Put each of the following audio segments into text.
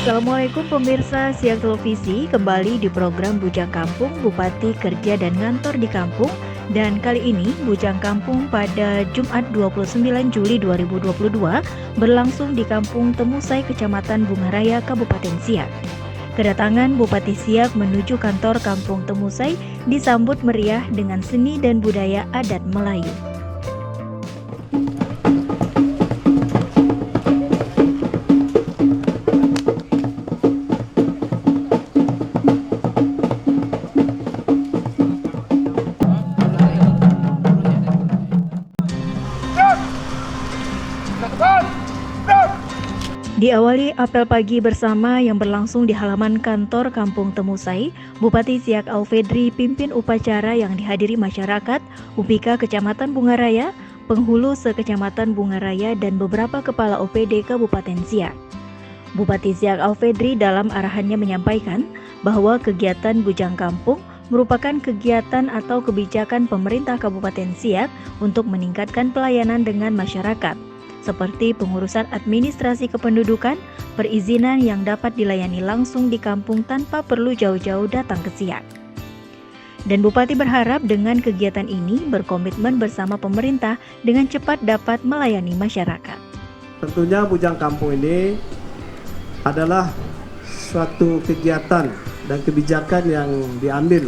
Assalamualaikum pemirsa Siang Televisi, kembali di program Bujang Kampung, Bupati Kerja dan Ngantor di Kampung. Dan kali ini Bujang Kampung pada Jumat 29 Juli 2022 berlangsung di Kampung Temusai, Kecamatan Bungaraya, Kabupaten Siak. Kedatangan Bupati Siak menuju kantor Kampung Temusai disambut meriah dengan seni dan budaya adat Melayu. Diawali apel pagi bersama yang berlangsung di halaman kantor Kampung Temusai, Bupati Siak Alfedri pimpin upacara yang dihadiri masyarakat, UPIKA Kecamatan Bungaraya, penghulu sekecamatan Bungaraya, dan beberapa kepala OPD Kabupaten Siak. Bupati Siak Alfedri dalam arahannya menyampaikan bahwa kegiatan Bujang Kampung merupakan kegiatan atau kebijakan pemerintah Kabupaten Siak untuk meningkatkan pelayanan dengan masyarakat, seperti pengurusan administrasi kependudukan, perizinan yang dapat dilayani langsung di kampung tanpa perlu jauh-jauh datang ke Siak. Dan Bupati berharap dengan kegiatan ini berkomitmen bersama pemerintah dengan cepat dapat melayani masyarakat. Tentunya Bujang Kampung ini adalah suatu kegiatan dan kebijakan yang diambil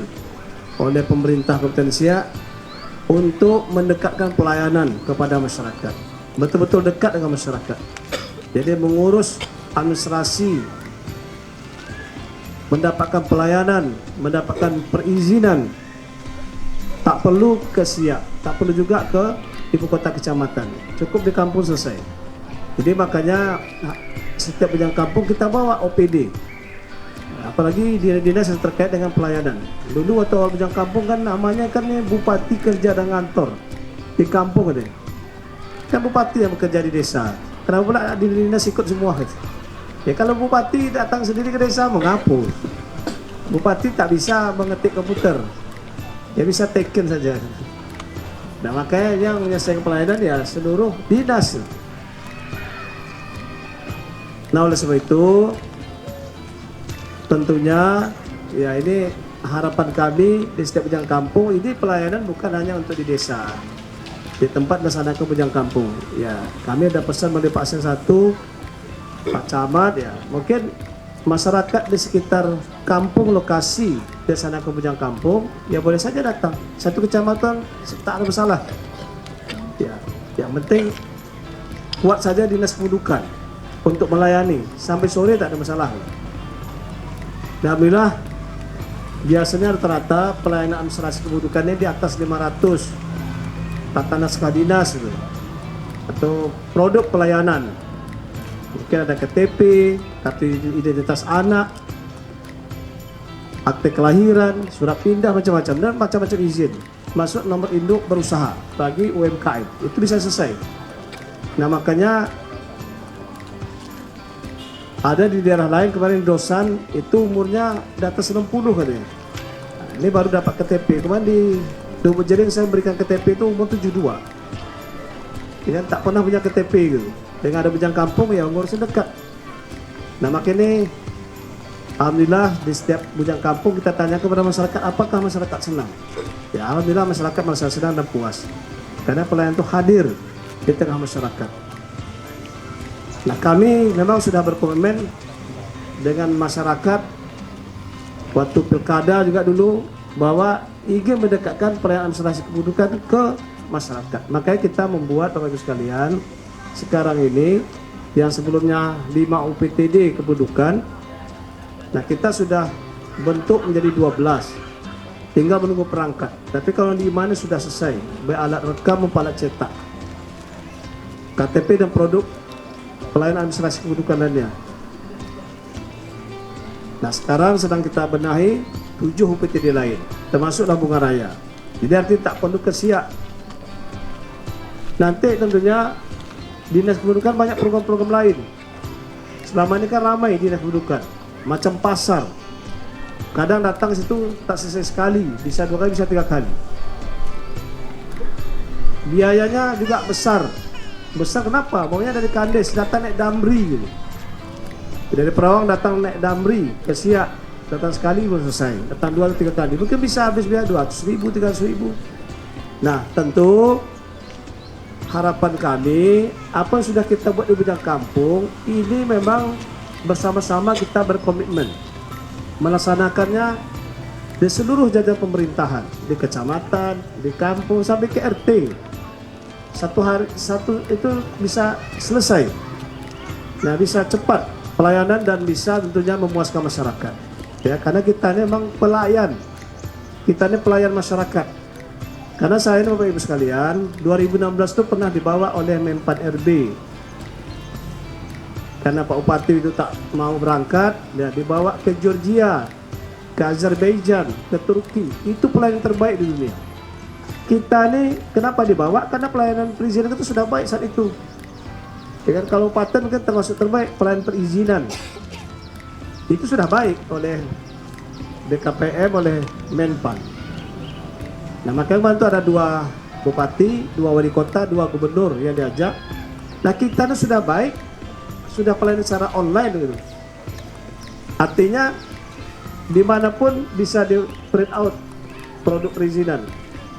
oleh pemerintah Kabupaten Siak untuk mendekatkan pelayanan kepada masyarakat. Betul-betul dekat dengan masyarakat. Jadi mengurus administrasi, mendapatkan pelayanan, mendapatkan perizinan, tak perlu ke Siak, tak perlu juga ke ibu kota kecamatan, cukup di kampung selesai. Jadi makanya setiap Bujang Kampung kita bawa OPD, apalagi dinas yang terkait dengan pelayanan. Dulu waktu awal Bujang Kampung kan namanya kan Bupati Kerja dan Ngantor di kampung deh. Kan bupati yang bekerja di desa, kenapa pula di dinas ikut semua? Ya kalau bupati datang sendiri ke desa mengapa? Bupati tak bisa mengetik komputer, ya bisa taken saja. Nah makanya yang menyelesaikan pelayanan ya seluruh dinas. Nah oleh sebab itu tentunya ya ini harapan kami di setiap Bujang Kampung ini pelayanan bukan hanya untuk di desa, di tempat melaksanakan Bujang Kampung. Ya, kami ada pesan melalui Pak Sen 1, Pak Camat ya. Mungkin masyarakat di sekitar kampung lokasi melaksanakan Bujang Kampung ya boleh saja datang. Satu kecamatan tak ada masalah. Ya, yang penting kuat saja dinas kependudukan untuk melayani sampai sore tak ada masalah. Alhamdulillah biasanya rata-rata pelayanan administrasi kependudukannya di atas 500 tata naskah dinas gitu, atau produk pelayanan. Mungkin ada KTP, kartu identitas anak, akte kelahiran, surat pindah, macam-macam, dan macam-macam izin. Masuk nomor induk berusaha bagi UMKM, itu bisa selesai. Nah makanya ada di daerah lain kemarin dosan itu umurnya di atas 60 katanya. Nah, ini baru dapat KTP. Kemarin di Dubuk Jering saya berikan KTP itu umur 72. Ya, tak pernah punya KTP gitu. Dengan ada Bujang Kampung ya ngurusnya dekat. Nah makanya alhamdulillah di setiap Bujang Kampung kita tanya kepada masyarakat apakah masyarakat senang. Ya alhamdulillah masyarakat merasa senang dan puas. Karena pelayanan itu hadir di tengah masyarakat. Nah kami memang sudah berkomitmen dengan masyarakat waktu pilkada juga dulu bahwa ingin mendekatkan pelayanan administrasi kependudukan ke masyarakat. Makanya kita membuat Bapak Ibu sekalian sekarang ini yang sebelumnya 5 UPTD kependudukan. Nah kita sudah bentuk menjadi 12. Tinggal menunggu perangkat. Tapi kalau di mana sudah selesai, baik alat rekam maupun alat cetak, KTP dan produk pelayanan administrasi kependudukan lainnya. Nah sekarang sedang kita benahi 7 UPTD lain, termasuklah Bungaraya. Jadi artinya tak perlu ke Siak. Nanti tentunya dinas kependudukan banyak program-program lain. Selama ini kan ramai dinas kependudukan, macam pasar. Kadang datang ke situ tak selesai sekali, bisa 2 kali, bisa 3 kali. Biayanya juga besar. Besar kenapa? Maunya dari Kandes, datang naik Damri gitu. Dari Perawang datang naik Damri ke Siak, datang sekali pun selesai, datang 2 atau 3 kali, mungkin bisa habis biaya 200.000, 300.000. Nah, tentu harapan kami apa yang sudah kita buat di bidang kampung ini memang bersama-sama kita berkomitmen melaksanakannya di seluruh jajaran pemerintahan, di kecamatan, di kampung sampai ke RT. Satu hari satu itu bisa selesai. Nah, bisa cepat pelayanan dan bisa tentunya memuaskan masyarakat. Ya, karena kita ini memang pelayan. Kita ini pelayan masyarakat. Karena saya ini Bapak Ibu sekalian, 2016 itu pernah dibawa oleh Menpan RB. Karena Pak Bupati itu tak mau berangkat, dia dibawa ke Georgia, ke Azerbaijan, ke Turki. Itu pelayanan terbaik di dunia. Kita ini kenapa dibawa? Karena pelayanan perizinan itu sudah baik saat itu. Ya kan, kalau paten kan termasuk terbaik pelayanan perizinan. Itu sudah baik oleh BKPM, oleh Menpan. Nah, makanya bantu ada 2 bupati, 2 wali kota, 2 gubernur yang diajak. Nah, kita ini sudah baik, sudah pelayanan secara online gitu. Artinya dimanapun bisa di print out produk perizinan.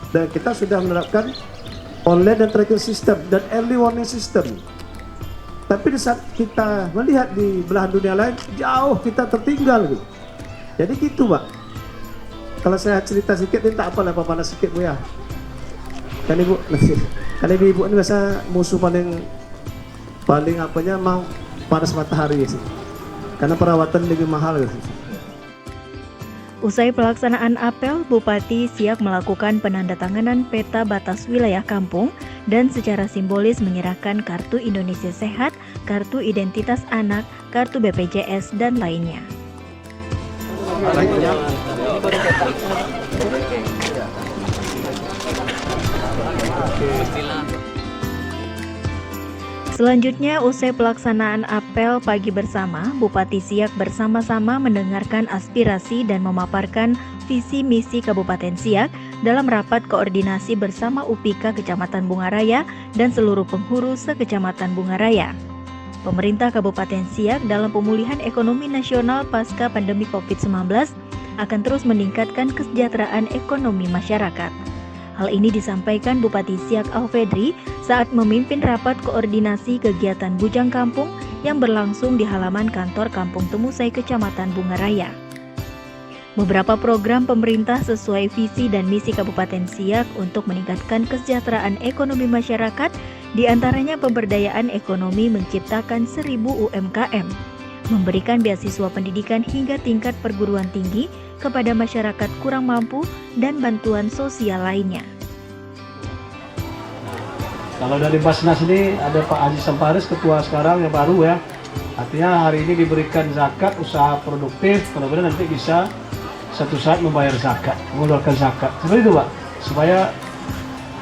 Dan kita sudah menerapkan online dan tracking system dan early warning system. Tapi di saat kita melihat di belahan dunia lain, jauh kita tertinggal gitu. Jadi gitu, Pak. Kalau saya cerita sedikit ini tak apalah, panas sedikit Bu ya. Kan Ibu, kan Ibu ini biasa musuh paling apanya mau panas matahari sih. Karena perawatan lebih mahal gitu. Usai pelaksanaan apel, Bupati Siak melakukan penandatanganan peta batas wilayah kampung dan secara simbolis menyerahkan kartu Indonesia Sehat, kartu identitas anak, kartu BPJS, dan lainnya. Selanjutnya, usai pelaksanaan apel pagi bersama, Bupati Siak bersama-sama mendengarkan aspirasi dan memaparkan visi misi Kabupaten Siak dalam rapat koordinasi bersama UPIKA Kecamatan Bungaraya dan seluruh penghulu sekecamatan Bungaraya. Pemerintah Kabupaten Siak dalam pemulihan ekonomi nasional pasca pandemi COVID-19 akan terus meningkatkan kesejahteraan ekonomi masyarakat. Hal ini disampaikan Bupati Siak Alfedri saat memimpin rapat koordinasi kegiatan Bujang Kampung yang berlangsung di halaman kantor Kampung Temusai Kecamatan Bungaraya. Beberapa program pemerintah sesuai visi dan misi Kabupaten Siak untuk meningkatkan kesejahteraan ekonomi masyarakat, diantaranya pemberdayaan ekonomi menciptakan 1.000 UMKM, memberikan beasiswa pendidikan hingga tingkat perguruan tinggi kepada masyarakat kurang mampu, dan bantuan sosial lainnya. Kalau dari Basnas ini ada Pak Haji Samparis, ketua sekarang yang baru ya. Artinya hari ini diberikan zakat usaha produktif, mudah-mudahan nanti bisa satu saat membayar zakat, mengeluarkan zakat. Seperti itu Pak, supaya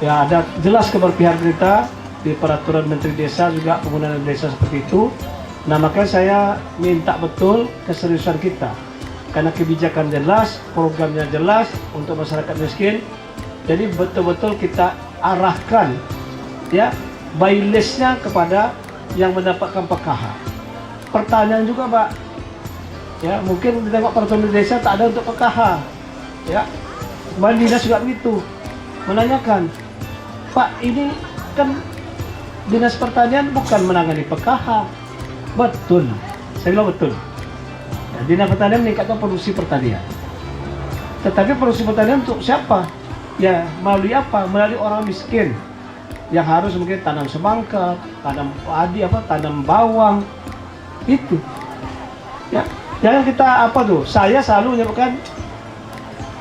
ya ada jelas keberpihakan kita di peraturan Menteri Desa juga penggunaan desa seperti itu. Nah, makanya saya minta betul keseriusan kita. Karena kebijakan jelas, programnya jelas untuk masyarakat miskin. Jadi betul-betul kita arahkan ya by list-nya kepada yang mendapatkan PKH. Pertanyaan juga Pak, ya mungkin ditengok peraturan desa tak ada untuk PKH. Ya, Kemarin dinas juga begitu, menanyakan, Pak ini kan dinas pertanian bukan menangani PKH. Betul, saya bilang betul. Dinas Pertanian meningkatkan produksi pertanian. Tetapi produksi pertanian untuk siapa? Ya, melalui apa? Melalui orang miskin yang harus mungkin tanam semangka, tanam padi, tanam bawang. Itu. Ya, jangan kita saya selalu menyebutkan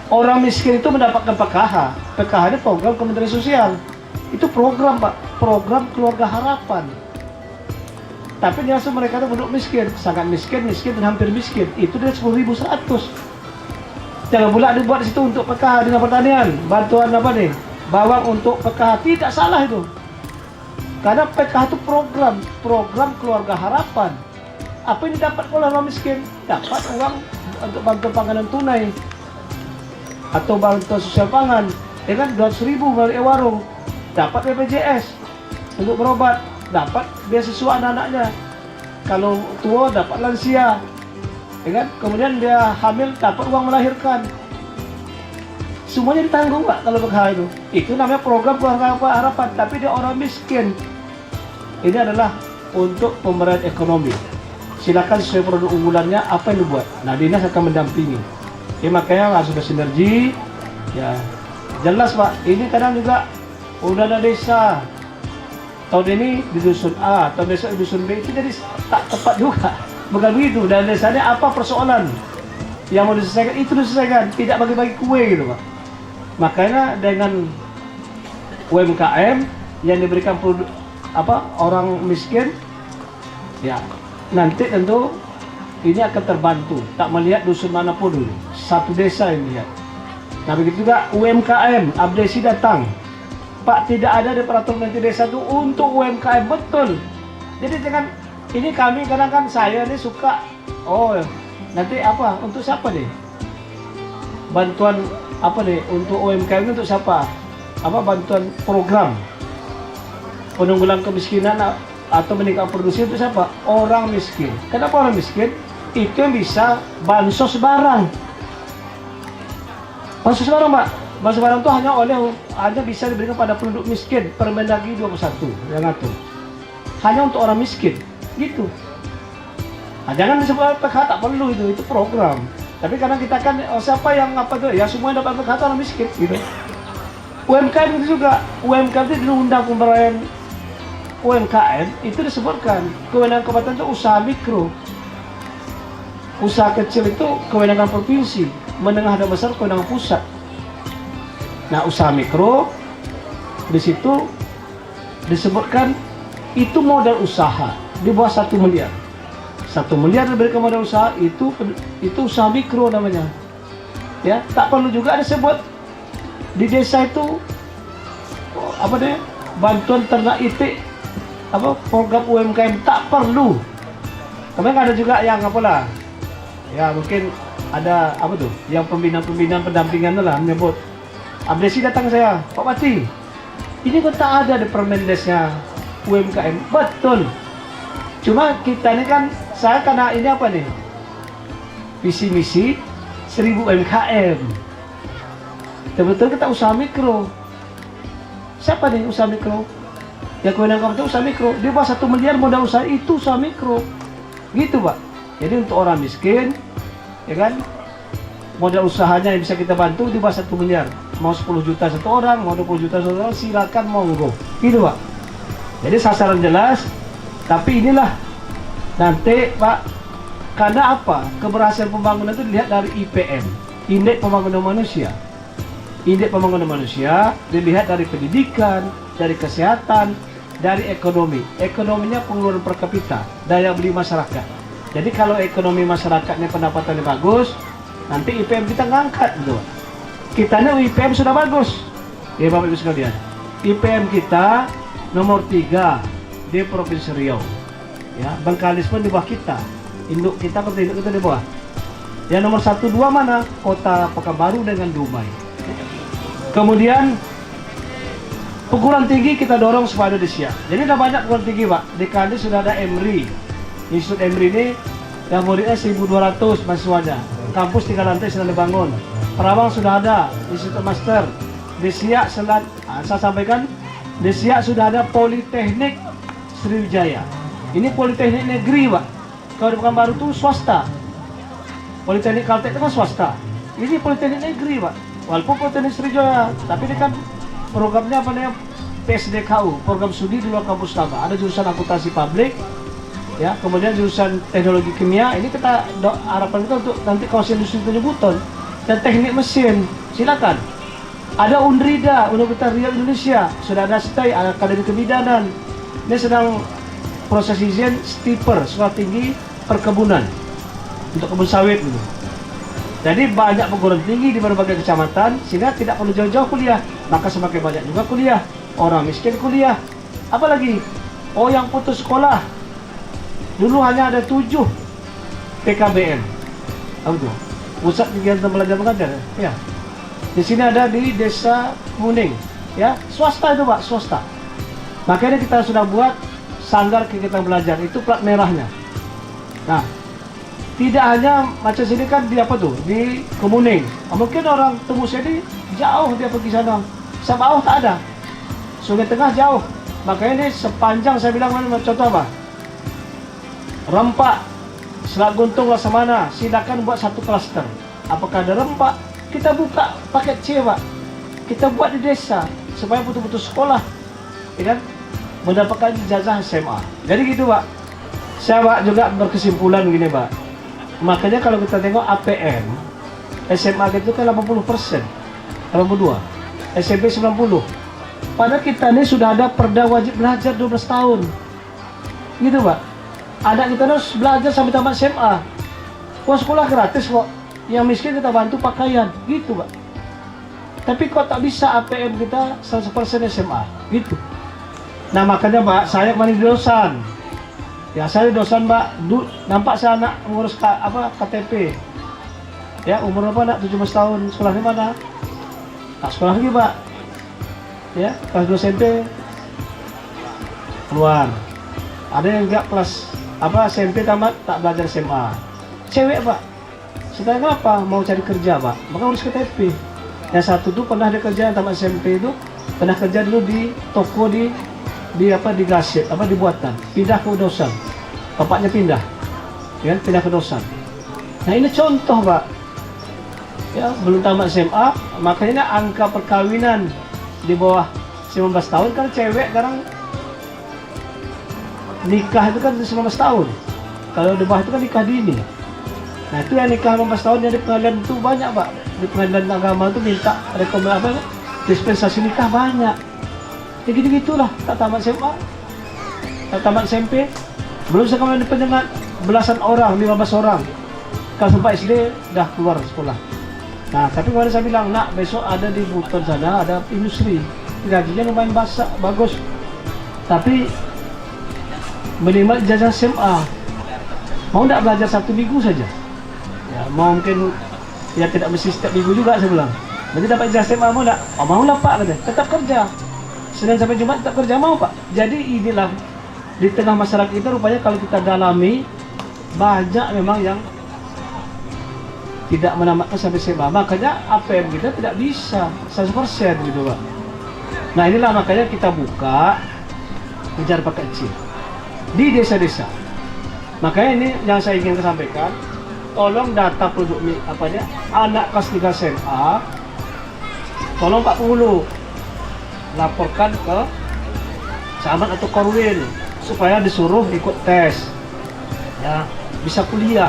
orang miskin itu mendapatkan PKH. PKH ini program Kementerian Sosial. Itu program, Pak, program Keluarga Harapan. Tapi dia langsung mereka itu penduduk miskin, sangat miskin, miskin dan hampir miskin. Itu dia 10.100. Jangan pula dibuat di situ untuk PKH dengan pertanian. Bantuan bawang untuk PKH, tidak salah itu. Karena PKH itu program Keluarga Harapan. Apa yang didapat oleh orang miskin? Dapat uang untuk bantuan panganan tunai atau bantuan sosial pangan, ya kan 200.000 melalui warung. Dapat BPJS untuk berobat, dapat beasiswa anak-anaknya. kalau tua dapat lansia, ya kan? Kemudian dia hamil dapat uang melahirkan. Semuanya ditanggung Pak kalau BKH itu. Itu namanya program keluarga harapan, tapi dia orang miskin. Ini adalah untuk pemberdayaan ekonomi. Silakan sesuai produk unggulannya apa yang dibuat. Nah, dinas akan mendampingi. Ya makanya harus bersinergi. Ya jelas Pak. Ini kadang juga udah ada desa. Tahun ini di dusun A, tahun besok di dusun B, itu jadi tak tepat juga. Bukan begitu. Dan desanya apa persoalan yang mau diselesaikan itu diselesaikan, tidak bagi-bagi kue gitu Pak. Makanya dengan UMKM yang diberikan produk orang miskin, ya nanti tentu ini akan terbantu. Tak melihat dusun manapun dulu, satu desa yang lihat. Nah begitu juga UMKM, Abdesi datang, Pak tidak ada di peraturan nanti desa itu untuk UMKM, betul. Jadi dengan ini kami kadang kan saya ini suka, nanti apa untuk siapa nih? Bantuan apa nih untuk UMKM untuk siapa? Bantuan program penanggulangan kemiskinan atau meningkatkan produksi untuk siapa? Orang miskin. Kenapa orang miskin? Itu yang bisa bansos barang. Bansos barang Pak. Bansos barang itu hanya bisa diberikan pada penduduk miskin. Permendagri 21 yang ngatur. Hanya untuk orang miskin. Gitu. Nah, jangan disebut PKH, tak perlu itu program. Tapi karena kita kan siapa yang ya semua yang dapat PKH orang miskin gitu. UMKM itu juga, UMKM itu di undang pemberdayaan UMKM itu disebutkan kewenangan kabupaten itu usaha mikro. Usaha kecil itu kewenangan provinsi, menengah dan besar kewenangan pusat. Nah, usaha mikro di situ disebutkan itu modal usaha di bawah 1 miliar. 1 miliar diberikan modal usaha itu usaha mikro namanya. Ya, tak perlu juga disebut di desa itu bantuan ternak itik program UMKM, tak perlu. Kemudian ada juga yang ya mungkin ada yang pembinaan pendampingan lah menyebut Abdesi datang saya, Pak Bati, ini kok tak ada di Permendesnya UMKM. Betul, cuma kita ini kan saya karena ini visi misi 1000 UMKM, betul kita usaha mikro. Siapa nih usaha mikro? Ya kewenangan itu usaha mikro. Di bawah 1 miliar modal usaha itu usaha mikro. Gitu Pak. Jadi untuk orang miskin, ya kan, modal usahanya yang bisa kita bantu di bawah 1 miliar. Mau 10 juta satu orang, mau 20 juta satu orang, silakan monggo. Gitu Pak. Jadi sasaran jelas. Tapi inilah nanti Pak, karena apa? Keberhasilan pembangunan itu dilihat dari IPM, Indeks Pembangunan Manusia. Indeks Pembangunan Manusia dilihat dari pendidikan, dari kesehatan, dari ekonomi. Ekonominya pengeluaran per kapita, daya beli masyarakat. Jadi kalau ekonomi masyarakatnya pendapatannya bagus, nanti IPM kita ngangkat gitu. Kitanya IPM sudah bagus. Ya Bapak Ibu sekalian. IPM kita nomor 3 di Provinsi Riau. Ya, Bengkalis pun di bawah kita. Induk kita di bawah. Yang nomor 1, 2 mana? Kota Pekanbaru dengan Dumai. Kemudian perguruan tinggi kita dorong supaya ada di Siak. Jadi ada banyak perguruan tinggi Pak. Di Kadis sudah ada EMRI. Institut EMRI ini yang muridnya 1.200 mahasiswanya. Kampus 3 lantai sedang dibangun. Perawang sudah ada Institut Master. Di Siak saya sampaikan, di Siak sudah ada Politeknik Sriwijaya. Ini Politeknik negeri Pak. Kalau di Pekanbaru itu swasta. Politeknik Kaltek itu kan swasta. Ini Politeknik negeri Pak. Walaupun Politeknik Sriwijaya, tapi ini kan programnya PSDKU, program studi di luar kampus utama. Ada jurusan akuntansi publik, ya, kemudian jurusan teknologi kimia. Ini kita harapan kita untuk nanti kawasan industri penyebutan dan teknik mesin. Silakan. Ada Unrida, Universitas Riau Indonesia, sudah ada STAI, Akademi Kebidanan. Ini sedang proses izin STIPER, Sekolah Tinggi Perkebunan untuk kebun sawit gitu. Jadi banyak perguruan tinggi di berbagai kecamatan, sehingga tidak perlu jauh-jauh kuliah. Maka semakin banyak juga kuliah. Orang miskin kuliah. Apalagi, yang putus sekolah. Dulu hanya ada 7 PKBM. Apa itu? Pusat Kegiatan Belajar Mengajar. Ya. Di sini ada di Desa Kuning. Ya, swasta itu Pak, swasta. Makanya kita sudah buat sanggar kegiatan belajar. Itu plat merahnya. Nah, tidak hanya macam sini kan di apa tuh, di Kemuning. Mungkin orang Temusai ini jauh dia pergi sana. Sabau tak ada. Sungai Tengah jauh. Makanya ini sepanjang saya bilang mana contoh apa? Rempak, Selat Guntung, Laksamana, silakan buat satu klaster. Apakah ada rempak? Kita buka paket C, Pak. Kita buat di desa supaya betul-betul sekolah, ya kan, mendapatkan ijazah SMA. Jadi gitu, Pak. Saya Pak juga berkesimpulan begini, Pak. Makanya kalau kita tengok APM, SMA itu kan 80%, 82, SMP 90. Padahal kita ini sudah ada perda wajib belajar 12 tahun. Gitu, Pak. Anak kita harus belajar sampai tamat SMA. Wah, sekolah gratis kok. Yang miskin kita bantu pakaian. Gitu, Pak. Tapi kok tak bisa APM kita 100% SMA. Gitu. Nah, makanya, Pak, saya kemarin di Dosan. Ya, saya di Dosan, Pak. Nampak saya anak mengurus KTP. Ya, umur berapa nak? 17 tahun. Sekolah di mana? Tak sekolah lagi, Pak. Ya, kelas 2 SMP keluar. Ada yang enggak kelas SMP tamat tak belajar SMA. Cewek, Pak. Sekarang apa? Mau cari kerja, Pak. Maka urus KTP. Yang satu tuh pernah ada kerja tamat SMP itu, pernah kerja dulu di toko di Gaset, di Buatan. Pindah ke Dosan. Bapaknya pindah. Ya, pindah ke Dosan. Nah, ini contoh, Pak. Ya, belum tamat SMA, makanya angka perkawinan di bawah 19 tahun kan cewek sekarang nikah itu kan 19 tahun. Kalau di bawah itu kan nikah dini. Nah, itu yang nikah 15 tahun yang di pengadilan itu banyak, Pak. Di pengadilan agama itu minta rekomendasi dispensasi nikah banyak. Ya gitu-gitulah, tak tamat SMA, tak tamat SMP. Belum sekarang di penyengat belasan orang, 15 orang. Kalau sampai SD dah keluar sekolah. Nah, tapi kemarin saya bilang, nak besok ada di Buton sana, ada industri. Gajinya lumayan bagus. Tapi minimal ijazah SMA. Mau tidak belajar 1 minggu saja? Ya, mau mungkin ya tidak mesti setiap minggu juga saya bilang. Nanti dapat ijazah SMA mau tidak? Oh, mau lah, Pak, katanya. Tetap kerja. Senin sampai Jumat tetap kerja mau, Pak. Jadi inilah di tengah masyarakat kita rupanya kalau kita dalami banyak memang yang tidak menamatkan sampai SMA. Makanya APM kita tidak bisa 100% gitu, Pak. Nah, inilah makanya kita buka kejar paket C di desa-desa. Makanya ini yang saya ingin sampaikan, tolong data penduduk anak kelas 3 SMA, tolong Pak Penghulu laporkan ke camat atau korwil supaya disuruh ikut tes, ya bisa kuliah.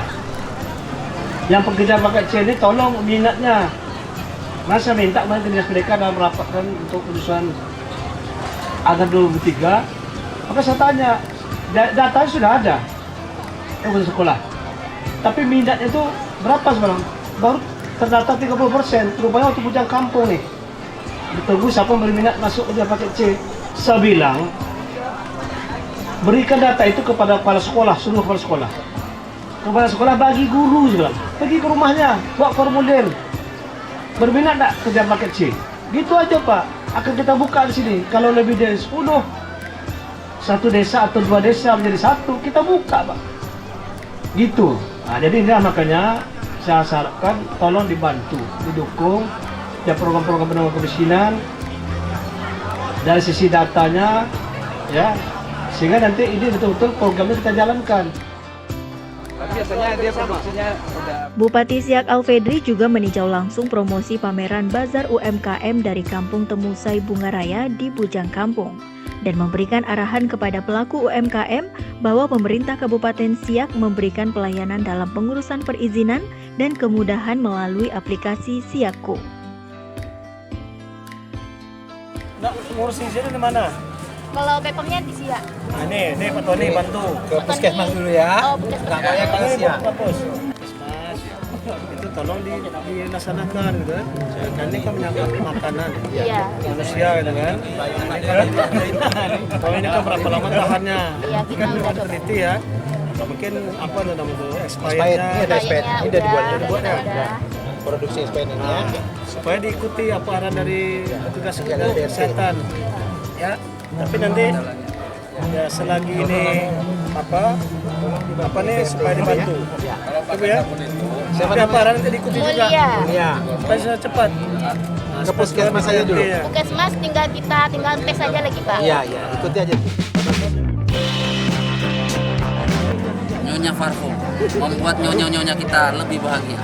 Yang pekerja paket C ini tolong minatnya. Masa minta ke Dinas Pendidikan dalam rapat kan untuk keputusan agar 2023. Maka saya tanya, datanya sudah ada untuk sekolah. Tapi minatnya itu berapa sekarang? Baru terdata 30%. Rupanya waktu bujang kampung nih. Ditunggu siapa berminat masuk kerja paket C. Saya bilang, berikan data itu kepada kepala sekolah, seluruh kepala sekolah. Kepala sekolah bagi guru juga, pergi ke rumahnya, buat formulir. Berminat tak kerja paket C? Gitu aja, Pak. Akan kita buka di sini. Kalau lebih dari 10, satu desa atau 2 desa menjadi 1, kita buka, Pak. Gitu. Nah, jadi ini makanya saya harapkan tolong dibantu, didukung ya program-program penanggulangan kemiskinan dari sisi datanya, ya, sehingga nanti ini betul-betul programnya kita jalankan. Biasanya dia produksinya udah. Bupati Siak Alfedri juga meninjau langsung promosi pameran Bazar UMKM dari Kampung Temusai Bungaraya di Bujang Kampung dan memberikan arahan kepada pelaku UMKM bahwa pemerintah Kabupaten Siak memberikan pelayanan dalam pengurusan perizinan dan kemudahan melalui aplikasi Siakku. Nak ngurus izin di mana? Kalau BPOM-nya di Siak. Nah, ini Pak Tony bantu. Ke puskesmas dulu ya. Oh, puskesmas. Nggak banyak ke Siak. Puskesmas. Itu tolong dilaksanakan gitu kan. Kan ini kan menyangkut makanan Iya. manusia gitu kan. Kalau ini kan berapa lama tahannya? Iya, kita Kan udah ada teliti ya. Mungkin apa namanya Expired. expirednya. Ini ada expired. Ini udah dibuat ya. Udah. Produksi expired ini ya. Supaya diikuti apa arahan dari petugas Jaga DRC. kesehatan. Ya, tapi nanti Ya selagi ini apa nih supaya dibantu. Ibu ya. Siapa apa nanti diikuti juga. Mulia. Iya. Supaya bisa cepat. Ke puskesmas aja dulu. Iya. Puskesmas tinggal tes aja lagi Pak. Iya, ikuti aja. Nyonya Farfo membuat nyonya-nyonya kita lebih bahagia.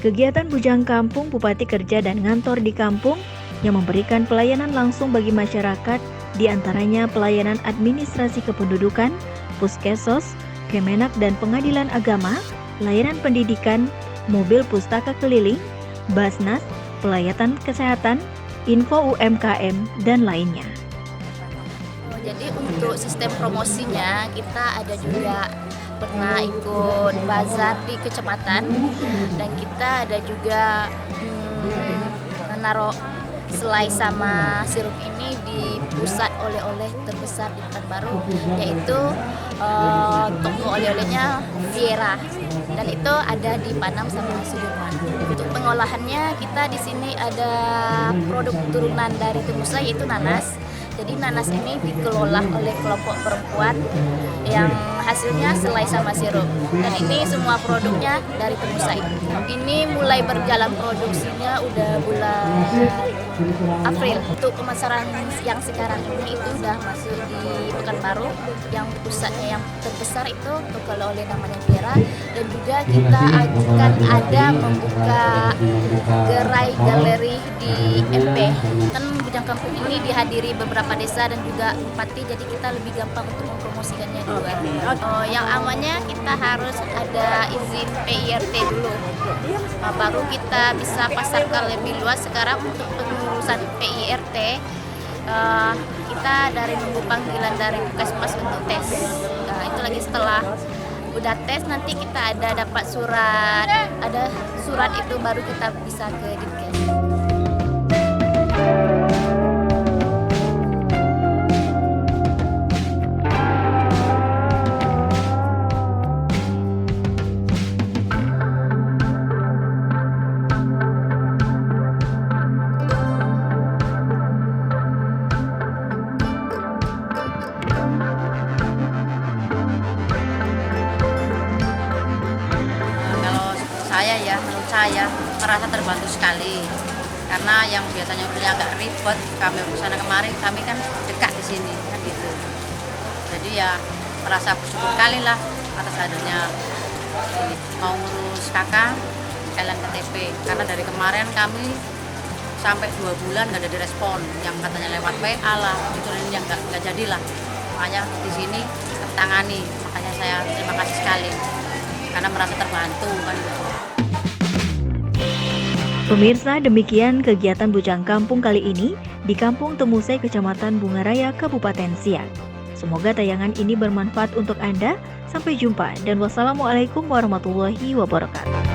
Kegiatan Bujang Kampung Bupati Kerja dan Ngantor di Kampung yang memberikan pelayanan langsung bagi masyarakat, diantaranya pelayanan administrasi kependudukan, Puskesos, Kemenak dan Pengadilan Agama, layanan pendidikan, mobil pustaka keliling, Basnas, pelayanan kesehatan, info UMKM, dan lainnya. Jadi untuk sistem promosinya kita ada juga pernah ikut bazar di kecamatan dan kita ada juga menaruh selai sama sirup ini di pusat oleh-oleh terbesar di Pekanbaru, yaitu toko oleh-olehnya Viera, dan itu ada di Panam sama Sudirman. Untuk pengolahannya kita di sini ada produk turunan dari Temusai yaitu nanas. Jadi nanas ini dikelola oleh kelompok perempuan yang hasilnya selai sama sirup. Dan ini semua produknya dari Temusai. Ini mulai berjalan produksinya udah bulan April. Untuk pemasaran yang sekarang ini itu udah masuk di Pekanbaru, yang pusatnya yang terbesar itu toko oleh namanya Viera, dan juga kita akan ada membuka gerai galeri di MP. Kan Bujang Kampung ini dihadiri beberapa desa dan juga bupati, jadi kita lebih gampang untuk mempromosikannya di luar. Yang awalnya kita harus ada izin PIRT dulu, baru kita bisa pasarkan lebih luas. Sekarang untuk pengurusan PIRT kita dari nunggu panggilan dari Puskesmas untuk tes. Itu lagi setelah udah tes nanti kita dapat surat, ada surat itu baru kita bisa ke Dinkes. Menurut saya merasa terbantu sekali, karena yang biasanya punya agak ribet, kami kesana kemari, kami kan dekat di sini kan gitu. Jadi ya merasa bersyukur kali lah atas hadirnya ini. Mau ngurus kakak kalian KTP, karena dari kemarin kami sampai 2 bulan nggak ada direspon, yang katanya lewat WA lah, itu yang nggak jadilah. Makanya di sini tertangani, makanya saya terima kasih sekali karena merasa terbantu kan. Pemirsa, demikian kegiatan Bujang Kampung kali ini di Kampung Temusai, Kecamatan Bungaraya, Kabupaten Siak. Semoga tayangan ini bermanfaat untuk Anda. Sampai jumpa dan wassalamualaikum warahmatullahi wabarakatuh.